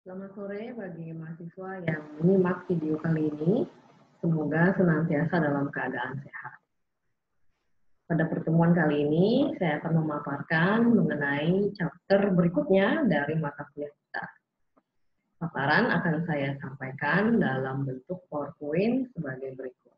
Selamat sore bagi mahasiswa yang menyimak video kali ini. Semoga senantiasa dalam keadaan sehat. Pada pertemuan kali ini, saya akan memaparkan mengenai chapter berikutnya dari mata kuliah kita. Paparan akan saya sampaikan dalam bentuk PowerPoint sebagai berikut.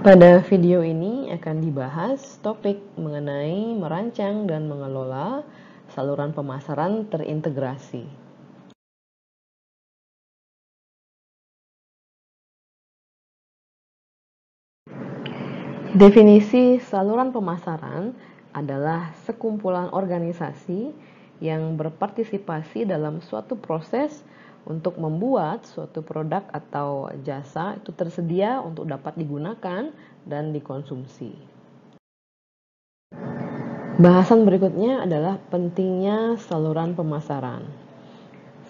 Pada video ini akan dibahas topik mengenai merancang dan mengelola saluran pemasaran terintegrasi. Definisi saluran pemasaran adalah sekumpulan organisasi yang berpartisipasi dalam suatu proses untuk membuat suatu produk atau jasa itu tersedia untuk dapat digunakan dan dikonsumsi. Bahasan berikutnya adalah pentingnya saluran pemasaran.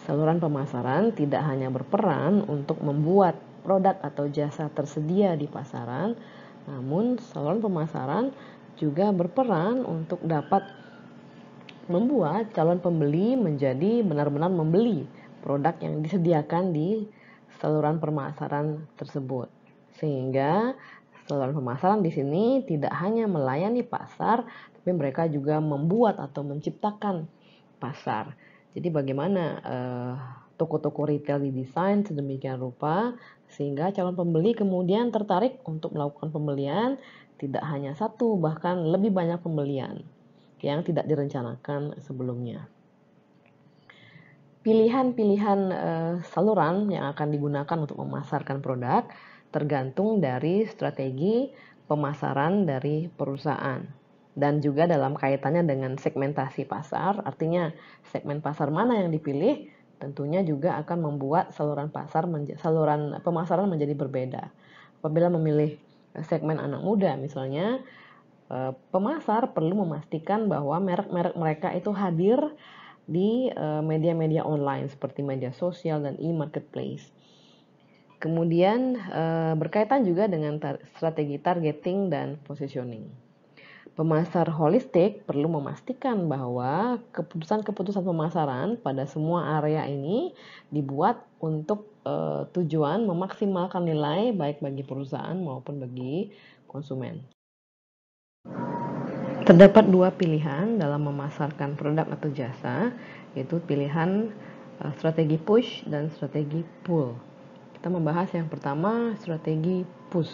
Saluran pemasaran tidak hanya berperan untuk membuat produk atau jasa tersedia di pasaran, namun saluran pemasaran juga berperan untuk dapat membuat calon pembeli menjadi benar-benar membeli produk yang disediakan di saluran pemasaran tersebut. Sehingga saluran pemasaran di sini tidak hanya melayani pasar, tapi mereka juga membuat atau menciptakan pasar. Jadi bagaimana toko-toko retail didesain sedemikian rupa sehingga calon pembeli kemudian tertarik untuk melakukan pembelian tidak hanya satu, bahkan lebih banyak pembelian yang tidak direncanakan sebelumnya. Pilihan-pilihan saluran yang akan digunakan untuk memasarkan produk tergantung dari strategi pemasaran dari perusahaan dan juga dalam kaitannya dengan segmentasi pasar, artinya segmen pasar mana yang dipilih tentunya juga akan membuat saluran pemasaran menjadi berbeda. Apabila memilih segmen anak muda misalnya, pemasar perlu memastikan bahwa merek-merek mereka itu hadir di media-media online seperti media sosial dan e-marketplace. Kemudian berkaitan juga dengan strategi targeting dan positioning. Pemasar holistik perlu memastikan bahwa keputusan-keputusan pemasaran pada semua area ini dibuat untuk tujuan memaksimalkan nilai baik bagi perusahaan maupun bagi konsumen. Terdapat dua pilihan dalam memasarkan produk atau jasa, yaitu pilihan strategi push dan strategi pull. Kita membahas yang pertama, strategi push.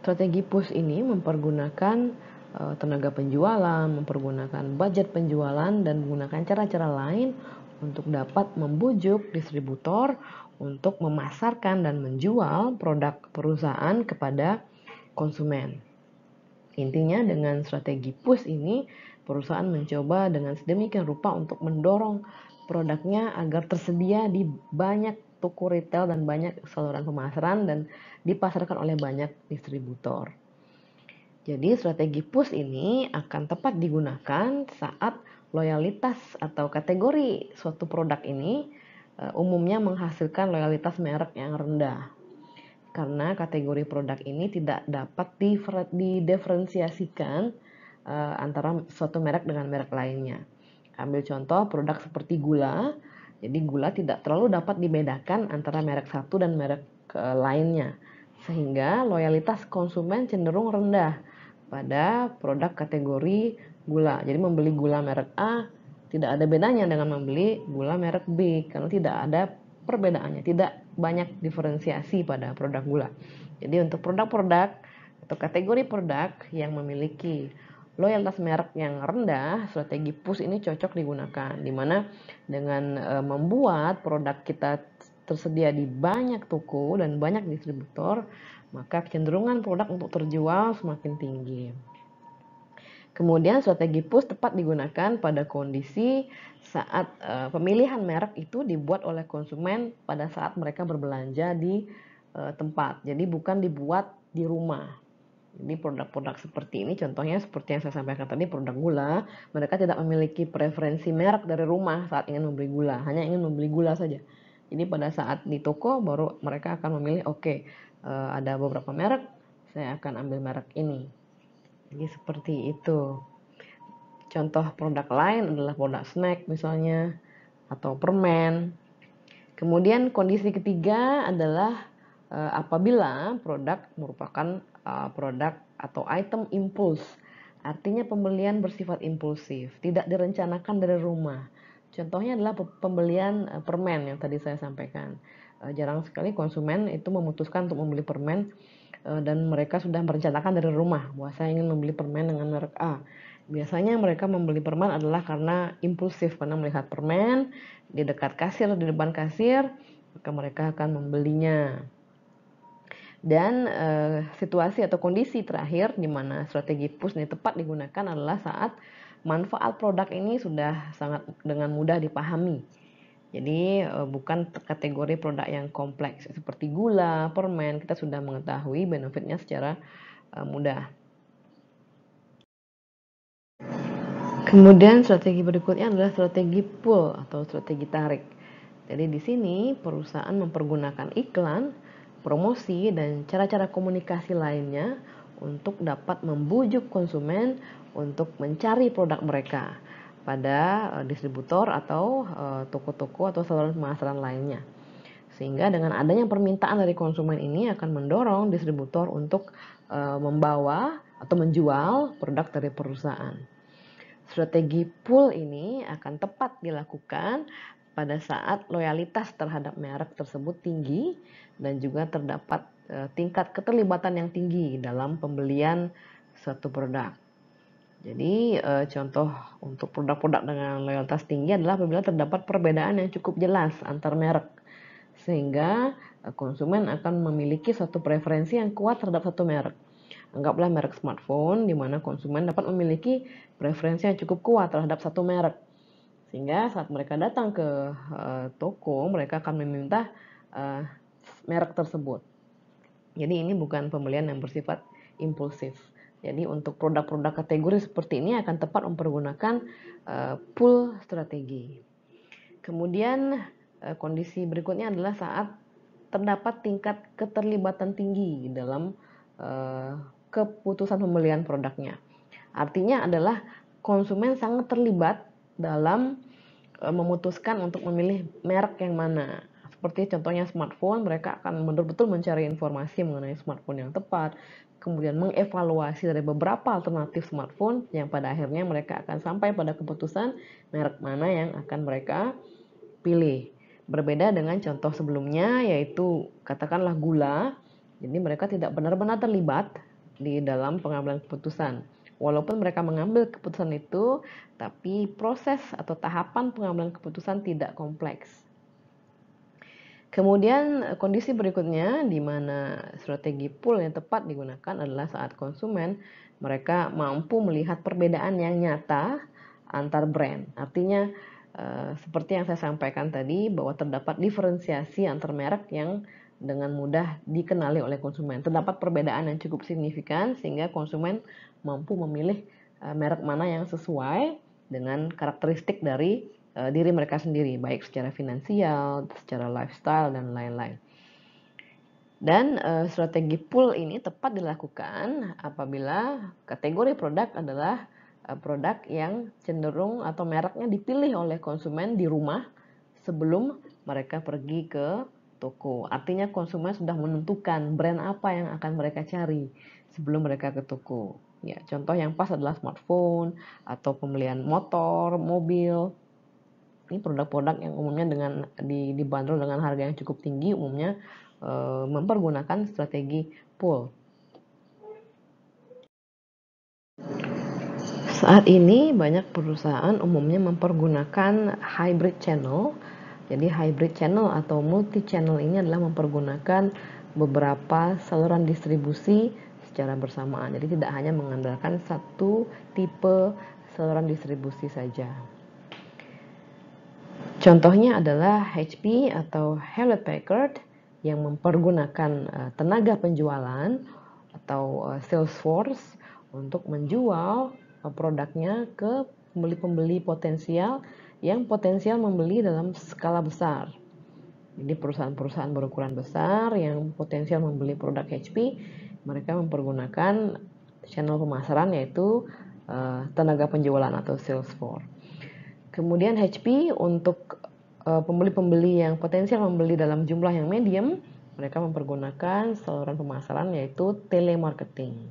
Strategi push ini mempergunakan tenaga penjualan, mempergunakan budget penjualan, dan menggunakan cara-cara lain untuk dapat membujuk distributor untuk memasarkan dan menjual produk perusahaan kepada konsumen. Intinya dengan strategi push ini, perusahaan mencoba dengan sedemikian rupa untuk mendorong produknya agar tersedia di banyak toko retail dan banyak saluran pemasaran dan dipasarkan oleh banyak distributor. Jadi strategi push ini akan tepat digunakan saat loyalitas atau kategori suatu produk ini umumnya menghasilkan loyalitas merek yang rendah. Karena kategori produk ini tidak dapat didiferensiasikan antara suatu merek dengan merek lainnya. Ambil contoh produk seperti gula. Jadi gula tidak terlalu dapat dibedakan antara merek satu dan merek lainnya. Sehingga loyalitas konsumen cenderung rendah pada produk kategori gula. Jadi membeli gula merek A tidak ada bedanya dengan membeli gula merek B karena tidak ada perbedaannya, tidak banyak diferensiasi pada produk gula. Jadi untuk produk-produk atau kategori produk yang memiliki loyalitas merek yang rendah, strategi push ini cocok digunakan, di mana dengan membuat produk kita tersedia di banyak toko dan banyak distributor, maka kecenderungan produk untuk terjual semakin tinggi. Kemudian strategi push tepat digunakan pada kondisi saat pemilihan merek itu dibuat oleh konsumen pada saat mereka berbelanja di tempat. Jadi bukan dibuat di rumah. Jadi produk-produk seperti ini contohnya seperti yang saya sampaikan tadi, produk gula, mereka tidak memiliki preferensi merek dari rumah saat ingin membeli gula, hanya ingin membeli gula saja. Jadi pada saat di toko baru mereka akan memilih ada beberapa merek, saya akan ambil merek ini. Jadi seperti itu. Contoh produk lain adalah produk snack misalnya, atau permen. Kemudian kondisi ketiga adalah apabila produk merupakan produk atau item impuls. Artinya pembelian bersifat impulsif, tidak direncanakan dari rumah. Contohnya adalah pembelian permen yang tadi saya sampaikan. Jarang sekali konsumen itu memutuskan untuk membeli permen dan mereka sudah merencanakan dari rumah bahwa saya ingin membeli permen dengan merek A. Biasanya mereka membeli permen adalah karena impulsif, karena melihat permen di dekat kasir, di depan kasir, maka mereka akan membelinya. Dan situasi atau kondisi terakhir di mana strategi push ini tepat digunakan adalah saat manfaat produk ini sudah sangat dengan mudah dipahami. Jadi bukan kategori produk yang kompleks seperti gula, permen, kita sudah mengetahui benefitnya secara mudah. Kemudian strategi berikutnya adalah strategi pull atau strategi tarik. Jadi di sini perusahaan mempergunakan iklan, promosi, dan cara-cara komunikasi lainnya untuk dapat membujuk konsumen untuk mencari produk mereka pada distributor atau toko-toko atau saluran pemasaran lainnya. Sehingga dengan adanya permintaan dari konsumen ini akan mendorong distributor untuk membawa atau menjual produk dari perusahaan. Strategi pull ini akan tepat dilakukan pada saat loyalitas terhadap merek tersebut tinggi dan juga terdapat tingkat keterlibatan yang tinggi dalam pembelian suatu produk. Jadi contoh untuk produk-produk dengan loyalitas tinggi adalah apabila terdapat perbedaan yang cukup jelas antar merek, sehingga konsumen akan memiliki suatu preferensi yang kuat terhadap satu merek. Anggaplah merek smartphone, di mana konsumen dapat memiliki preferensi yang cukup kuat terhadap satu merek. Sehingga saat mereka datang ke toko, mereka akan meminta merek tersebut. Jadi ini bukan pembelian yang bersifat impulsif. Jadi untuk produk-produk kategori seperti ini akan tepat mempergunakan pull strategi. Kemudian kondisi berikutnya adalah saat terdapat tingkat keterlibatan tinggi dalam keputusan pembelian produknya. Artinya adalah konsumen sangat terlibat dalam memutuskan untuk memilih merek yang mana. Seperti contohnya smartphone, mereka akan betul-betul mencari informasi mengenai smartphone yang tepat, kemudian mengevaluasi dari beberapa alternatif smartphone yang pada akhirnya mereka akan sampai pada keputusan merek mana yang akan mereka pilih. Berbeda dengan contoh sebelumnya yaitu katakanlah gula. Jadi mereka tidak benar-benar terlibat di dalam pengambilan keputusan. Walaupun mereka mengambil keputusan itu, tapi proses atau tahapan pengambilan keputusan tidak kompleks. Kemudian kondisi berikutnya di mana strategi pull yang tepat digunakan adalah saat konsumen mereka mampu melihat perbedaan yang nyata antar brand. Artinya seperti yang saya sampaikan tadi bahwa terdapat diferensiasi antar merek yang dengan mudah dikenali oleh konsumen. Terdapat perbedaan yang cukup signifikan sehingga konsumen mampu memilih merek mana yang sesuai dengan karakteristik dari diri mereka sendiri, baik secara finansial, secara lifestyle, dan lain-lain. Dan strategi pull ini tepat dilakukan apabila kategori produk adalah produk yang cenderung atau mereknya dipilih oleh konsumen di rumah sebelum mereka pergi ke toko. Artinya konsumen sudah menentukan brand apa yang akan mereka cari sebelum mereka ke toko. Ya, contoh yang pas adalah smartphone atau pembelian motor, mobil. Ini produk-produk yang umumnya dibanderol dengan harga yang cukup tinggi, umumnya mempergunakan strategi pull. Saat ini banyak perusahaan umumnya mempergunakan hybrid channel. Jadi hybrid channel atau multi channel ini adalah mempergunakan beberapa saluran distribusi secara bersamaan. Jadi tidak hanya mengandalkan satu tipe saluran distribusi saja. Contohnya adalah HP atau Hewlett Packard yang mempergunakan tenaga penjualan atau sales force untuk menjual produknya ke pembeli-pembeli potensial yang potensial membeli dalam skala besar. Jadi perusahaan-perusahaan berukuran besar yang potensial membeli produk HP, mereka mempergunakan channel pemasaran yaitu tenaga penjualan atau sales force. Kemudian HP untuk pembeli-pembeli yang potensial membeli dalam jumlah yang medium, mereka mempergunakan saluran pemasaran yaitu telemarketing.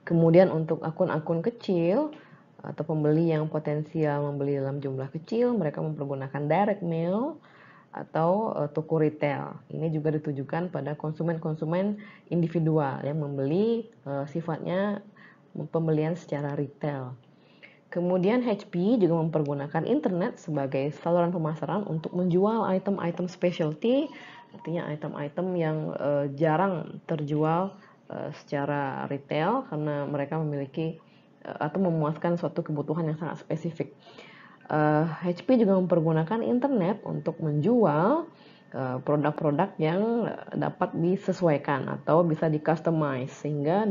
Kemudian untuk akun-akun kecil atau pembeli yang potensial membeli dalam jumlah kecil, mereka mempergunakan direct mail atau toko retail. Ini juga ditujukan pada konsumen-konsumen individual yang membeli sifatnya pembelian secara retail. Kemudian HP juga mempergunakan internet sebagai saluran pemasaran untuk menjual item-item specialty, artinya item-item yang jarang terjual secara retail karena mereka memiliki atau memuaskan suatu kebutuhan yang sangat spesifik. HP juga mempergunakan internet untuk menjual produk-produk yang dapat disesuaikan atau bisa di-customize, sehingga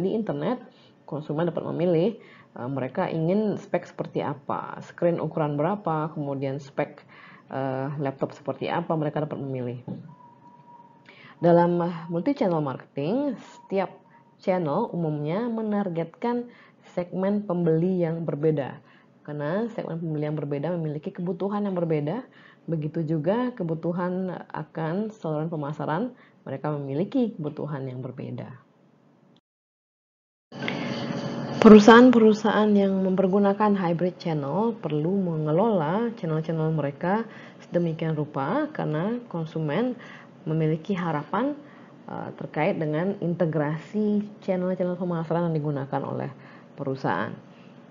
di internet konsumen dapat memilih mereka ingin spek seperti apa, screen ukuran berapa, kemudian spek laptop seperti apa, mereka dapat memilih. Dalam multi channel marketing, setiap channel umumnya menargetkan segmen pembeli yang berbeda. Karena segmen pembeli yang berbeda memiliki kebutuhan yang berbeda, begitu juga kebutuhan akan saluran pemasaran, mereka memiliki kebutuhan yang berbeda. Perusahaan-perusahaan yang mempergunakan hybrid channel perlu mengelola channel-channel mereka sedemikian rupa karena konsumen memiliki harapan terkait dengan integrasi channel-channel pemasaran yang digunakan oleh perusahaan.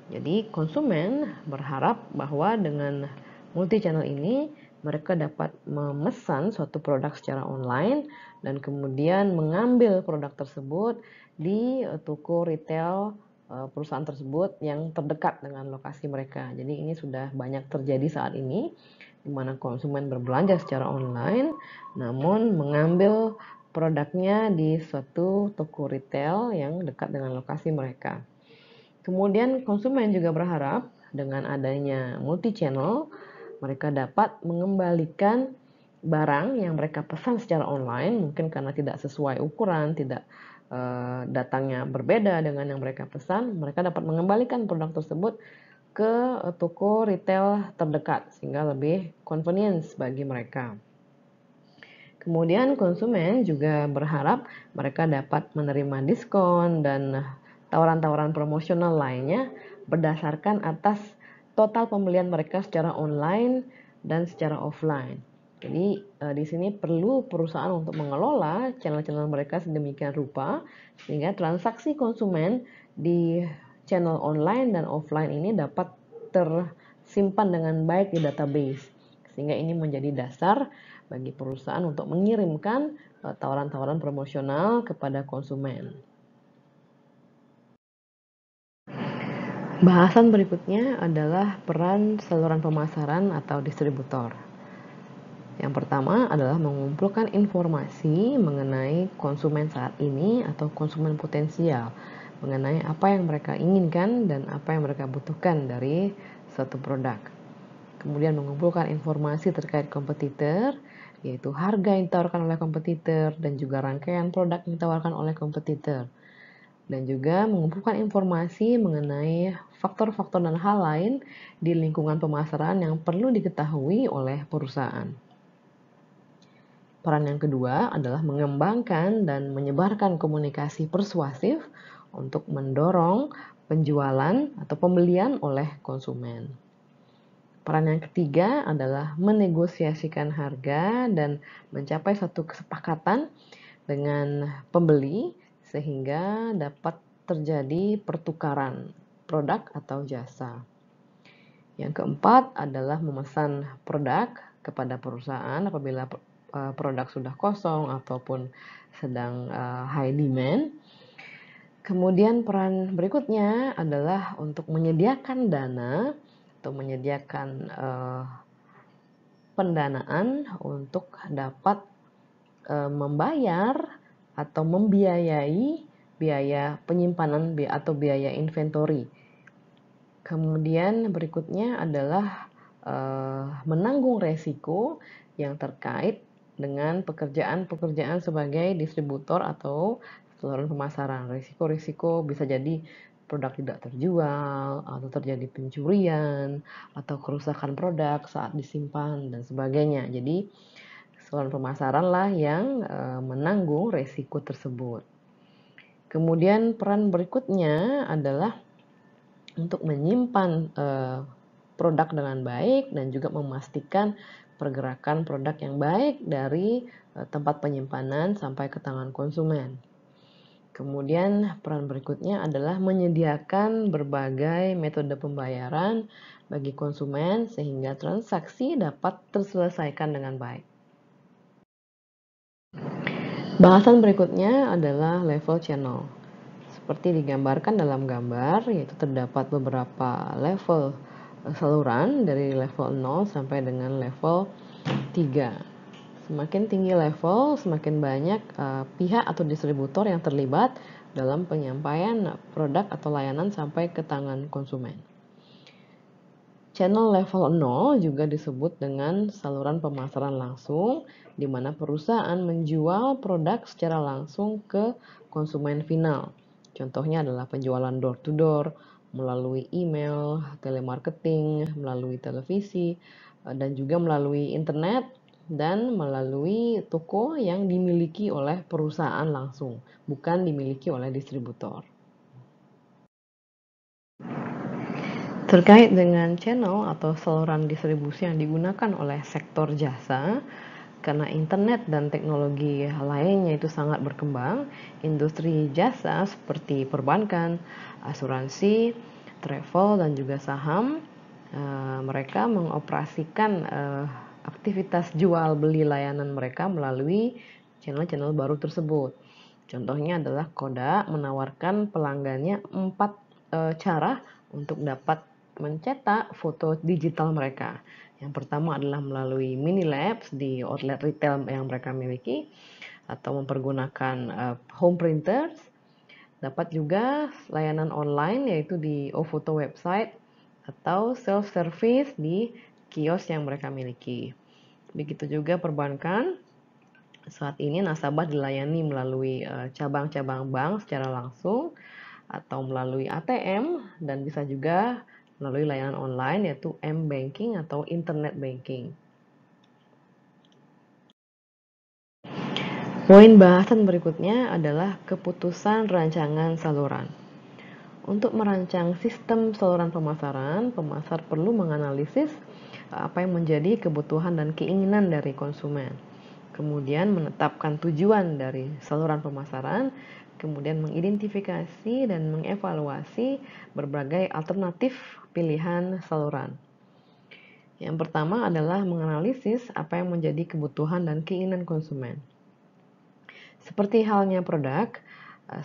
Jadi konsumen berharap bahwa dengan multi channel ini mereka dapat memesan suatu produk secara online dan kemudian mengambil produk tersebut di toko retail perusahaan tersebut yang terdekat dengan lokasi mereka. Jadi ini sudah banyak terjadi saat ini, di mana konsumen berbelanja secara online, namun mengambil produknya di suatu toko retail yang dekat dengan lokasi mereka. Kemudian konsumen juga berharap dengan adanya multi channel, mereka dapat mengembalikan barang yang mereka pesan secara online, mungkin karena tidak sesuai ukuran, tidak datangnya berbeda dengan yang mereka pesan, mereka dapat mengembalikan produk tersebut ke toko retail terdekat sehingga lebih convenience bagi mereka. Kemudian konsumen juga berharap mereka dapat menerima diskon dan tawaran-tawaran promosional lainnya berdasarkan atas total pembelian mereka secara online dan secara offline. Jadi di sini perlu perusahaan untuk mengelola channel-channel mereka sedemikian rupa sehingga transaksi konsumen di channel online dan offline ini dapat tersimpan dengan baik di database. Sehingga ini menjadi dasar bagi perusahaan untuk mengirimkan tawaran-tawaran promosional kepada konsumen. Bahasan berikutnya adalah peran saluran pemasaran atau distributor. Yang pertama adalah mengumpulkan informasi mengenai konsumen saat ini atau konsumen potensial, mengenai apa yang mereka inginkan dan apa yang mereka butuhkan dari suatu produk. Kemudian mengumpulkan informasi terkait kompetitor, yaitu harga yang ditawarkan oleh kompetitor dan juga rangkaian produk yang ditawarkan oleh kompetitor. Dan juga mengumpulkan informasi mengenai faktor-faktor dan hal lain di lingkungan pemasaran yang perlu diketahui oleh perusahaan. Peran yang kedua adalah mengembangkan dan menyebarkan komunikasi persuasif untuk mendorong penjualan atau pembelian oleh konsumen. Peran yang ketiga adalah menegosiasikan harga dan mencapai satu kesepakatan dengan pembeli sehingga dapat terjadi pertukaran produk atau jasa. Yang keempat adalah memesan produk kepada perusahaan apabila produk sudah kosong ataupun sedang high demand. Kemudian peran berikutnya adalah untuk menyediakan dana atau menyediakan pendanaan untuk dapat membayar atau membiayai biaya penyimpanan atau biaya inventory. Kemudian berikutnya adalah menanggung resiko yang terkait dengan pekerjaan-pekerjaan sebagai distributor atau saluran pemasaran. Risiko-risiko bisa jadi produk tidak terjual, atau terjadi pencurian, atau kerusakan produk saat disimpan, dan sebagainya. Jadi, saluran pemasaran lah yang menanggung resiko tersebut. Kemudian peran berikutnya adalah untuk menyimpan produk dengan baik dan juga memastikan pergerakan produk yang baik dari tempat penyimpanan sampai ke tangan konsumen. Kemudian peran berikutnya adalah menyediakan berbagai metode pembayaran bagi konsumen sehingga transaksi dapat terselesaikan dengan baik. Bahasan berikutnya adalah level channel. Seperti digambarkan dalam gambar, yaitu terdapat beberapa level saluran dari level 0 sampai dengan level 3. Semakin tinggi level, semakin banyak pihak atau distributor yang terlibat dalam penyampaian produk atau layanan sampai ke tangan konsumen. Channel level 0 juga disebut dengan saluran pemasaran langsung, di mana perusahaan menjual produk secara langsung ke konsumen final. Contohnya adalah penjualan door-to-door, melalui email, telemarketing, melalui televisi, dan juga melalui internet, dan melalui toko yang dimiliki oleh perusahaan langsung, bukan dimiliki oleh distributor. Terkait dengan channel atau saluran distribusi yang digunakan oleh sektor jasa, karena internet dan teknologi lainnya itu sangat berkembang, industri jasa seperti perbankan, asuransi, travel, dan juga saham, mereka mengoperasikan aktivitas jual beli layanan mereka melalui channel-channel baru tersebut. Contohnya adalah Kodak menawarkan pelanggannya 4 cara untuk dapat mencetak foto digital mereka. Yang pertama adalah melalui mini labs di outlet retail yang mereka miliki, atau mempergunakan home printers. Dapat juga layanan online yaitu di OVoto website atau self-service di kios yang mereka miliki. Begitu juga perbankan. Saat ini nasabah dilayani melalui cabang-cabang bank secara langsung atau melalui ATM, dan bisa juga melalui layanan online yaitu m-banking atau internet banking. Poin bahasan berikutnya adalah keputusan rancangan saluran. Untuk merancang sistem saluran pemasaran, pemasar perlu menganalisis apa yang menjadi kebutuhan dan keinginan dari konsumen. Kemudian menetapkan tujuan dari saluran pemasaran, kemudian mengidentifikasi dan mengevaluasi berbagai alternatif pilihan saluran. Yang pertama adalah menganalisis apa yang menjadi kebutuhan dan keinginan konsumen. Seperti halnya produk,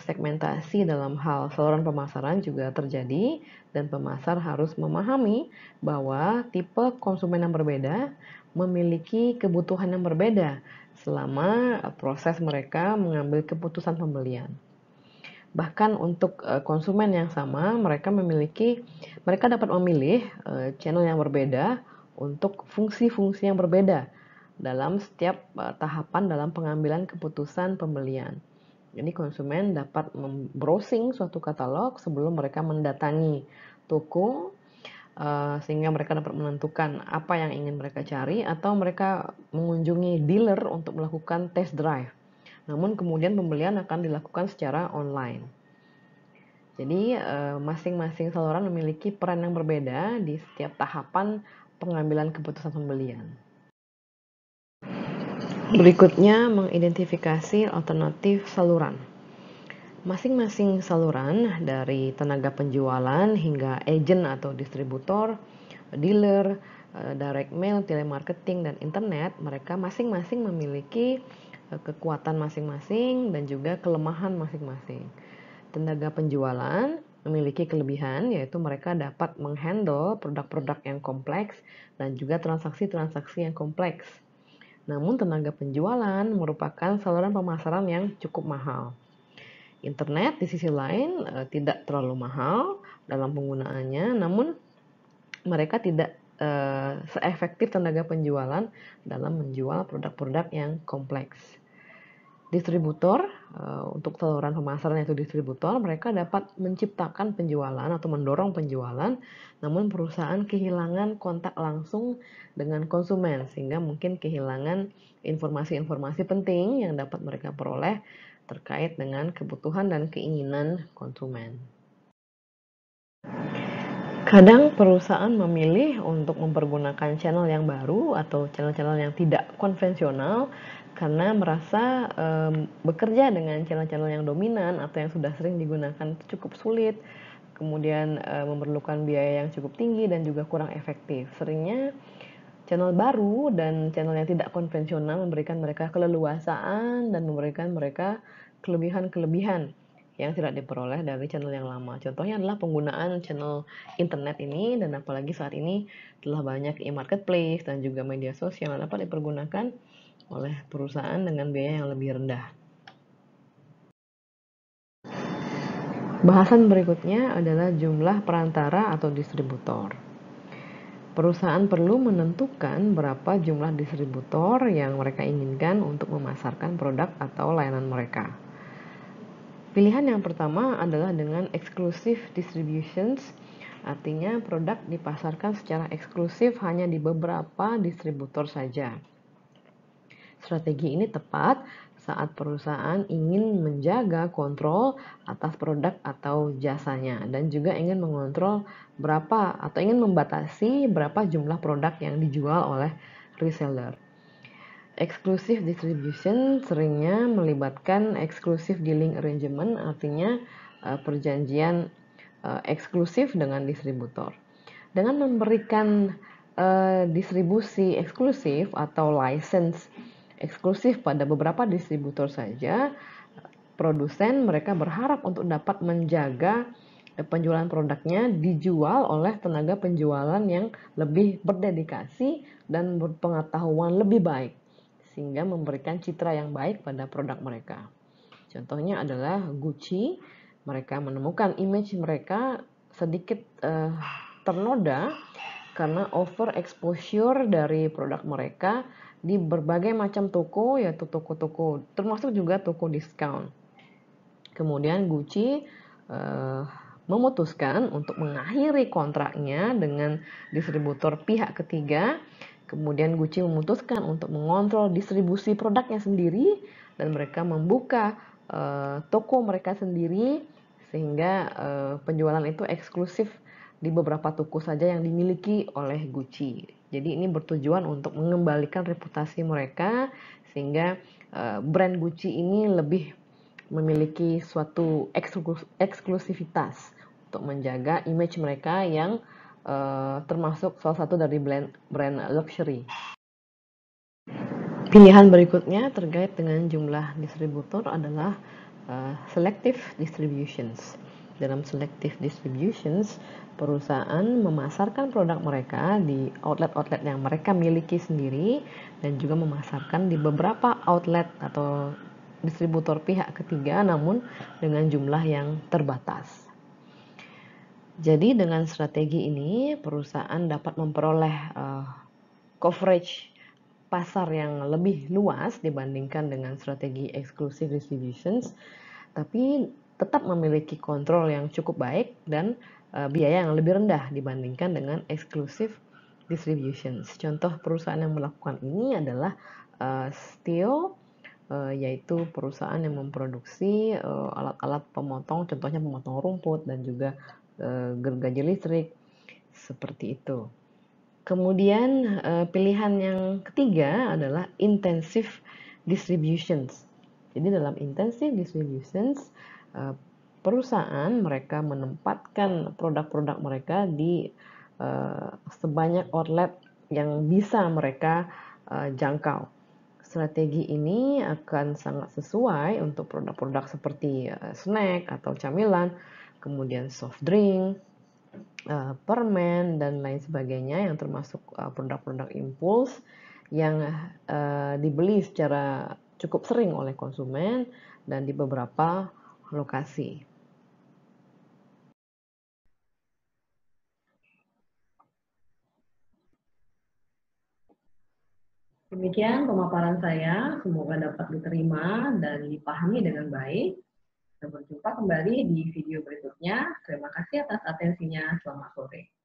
segmentasi dalam hal saluran pemasaran juga terjadi, dan pemasar harus memahami bahwa tipe konsumen yang berbeda memiliki kebutuhan yang berbeda selama proses mereka mengambil keputusan pembelian. Bahkan untuk konsumen yang sama, mereka dapat memilih channel yang berbeda untuk fungsi-fungsi yang berbeda dalam setiap tahapan dalam pengambilan keputusan pembelian. Jadi konsumen dapat browsing suatu katalog sebelum mereka mendatangi toko, sehingga mereka dapat menentukan apa yang ingin mereka cari, atau mereka mengunjungi dealer untuk melakukan test drive. Namun kemudian pembelian akan dilakukan secara online. Jadi masing-masing saluran memiliki peran yang berbeda di setiap tahapan pengambilan keputusan pembelian. Berikutnya, mengidentifikasi alternatif saluran. Masing-masing saluran, dari tenaga penjualan hingga agen atau distributor, dealer, direct mail, telemarketing, dan internet, mereka masing-masing memiliki kekuatan masing-masing dan juga kelemahan masing-masing. Tenaga penjualan memiliki kelebihan, yaitu mereka dapat menghandle produk-produk yang kompleks dan juga transaksi-transaksi yang kompleks. Namun tenaga penjualan merupakan saluran pemasaran yang cukup mahal. Internet di sisi lain tidak terlalu mahal dalam penggunaannya, namun mereka tidak seefektif tenaga penjualan dalam menjual produk-produk yang kompleks. Distributor, untuk saluran pemasaran yaitu distributor, mereka dapat menciptakan penjualan atau mendorong penjualan, namun perusahaan kehilangan kontak langsung dengan konsumen, sehingga mungkin kehilangan informasi-informasi penting yang dapat mereka peroleh terkait dengan kebutuhan dan keinginan konsumen. Kadang perusahaan memilih untuk mempergunakan channel yang baru atau channel-channel yang tidak konvensional karena merasa bekerja dengan channel-channel yang dominan atau yang sudah sering digunakan cukup sulit, kemudian memerlukan biaya yang cukup tinggi dan juga kurang efektif. Seringnya channel baru dan channel yang tidak konvensional memberikan mereka keleluasaan dan memberikan mereka kelebihan-kelebihan yang tidak diperoleh dari channel yang lama. Contohnya adalah penggunaan channel internet ini, dan apalagi saat ini telah banyak e-marketplace dan juga media sosial yang dapat dipergunakan oleh perusahaan dengan biaya yang lebih rendah. Bahasan berikutnya adalah jumlah perantara atau distributor. Perusahaan perlu menentukan berapa jumlah distributor yang mereka inginkan untuk memasarkan produk atau layanan mereka. Pilihan yang pertama adalah dengan exclusive distributions, artinya produk dipasarkan secara eksklusif hanya di beberapa distributor saja. Strategi ini tepat saat perusahaan ingin menjaga kontrol atas produk atau jasanya dan juga ingin mengontrol berapa atau ingin membatasi berapa jumlah produk yang dijual oleh reseller. Exclusive distribution seringnya melibatkan exclusive dealing arrangement, artinya perjanjian eksklusif dengan distributor. Dengan memberikan distribusi eksklusif atau license eksklusif pada beberapa distributor saja, produsen mereka berharap untuk dapat menjaga penjualan produknya dijual oleh tenaga penjualan yang lebih berdedikasi dan berpengetahuan lebih baik, sehingga memberikan citra yang baik pada produk mereka. Contohnya adalah Gucci, mereka menemukan image mereka sedikit ternoda karena over exposure dari produk mereka di berbagai macam toko, yaitu toko-toko termasuk juga toko diskon. Kemudian Gucci memutuskan untuk mengakhiri kontraknya dengan distributor pihak ketiga. Kemudian Gucci memutuskan untuk mengontrol distribusi produknya sendiri dan mereka membuka toko mereka sendiri, sehingga penjualan itu eksklusif di beberapa toko saja yang dimiliki oleh Gucci. Jadi ini bertujuan untuk mengembalikan reputasi mereka, sehingga brand Gucci ini lebih memiliki suatu eksklusivitas untuk menjaga image mereka yang termasuk salah satu dari brand luxury. Pilihan berikutnya terkait dengan jumlah distributor adalah selective distributions. Dalam selective distributions, perusahaan memasarkan produk mereka di outlet-outlet yang mereka miliki sendiri dan juga memasarkan di beberapa outlet atau distributor pihak ketiga, namun dengan jumlah yang terbatas. Jadi dengan strategi ini perusahaan dapat memperoleh coverage pasar yang lebih luas dibandingkan dengan strategi exclusive distributions, tapi tetap memiliki kontrol yang cukup baik dan biaya yang lebih rendah dibandingkan dengan exclusive distributions. Contoh perusahaan yang melakukan ini adalah Steel, yaitu perusahaan yang memproduksi alat-alat pemotong, contohnya pemotong rumput dan juga gergaji listrik, seperti itu. Kemudian pilihan yang ketiga adalah intensive distributions. Jadi dalam intensive distributions, perusahaan mereka menempatkan produk-produk mereka di sebanyak outlet yang bisa mereka jangkau. Strategi ini akan sangat sesuai untuk produk-produk seperti snack atau camilan, kemudian soft drink, permen, dan lain sebagainya yang termasuk produk-produk impuls yang dibeli secara cukup sering oleh konsumen dan di beberapa lokasi. Demikian pemaparan saya, semoga dapat diterima dan dipahami dengan baik. Sampai berjumpa kembali di video berikutnya. Terima kasih atas atensinya. Selamat sore.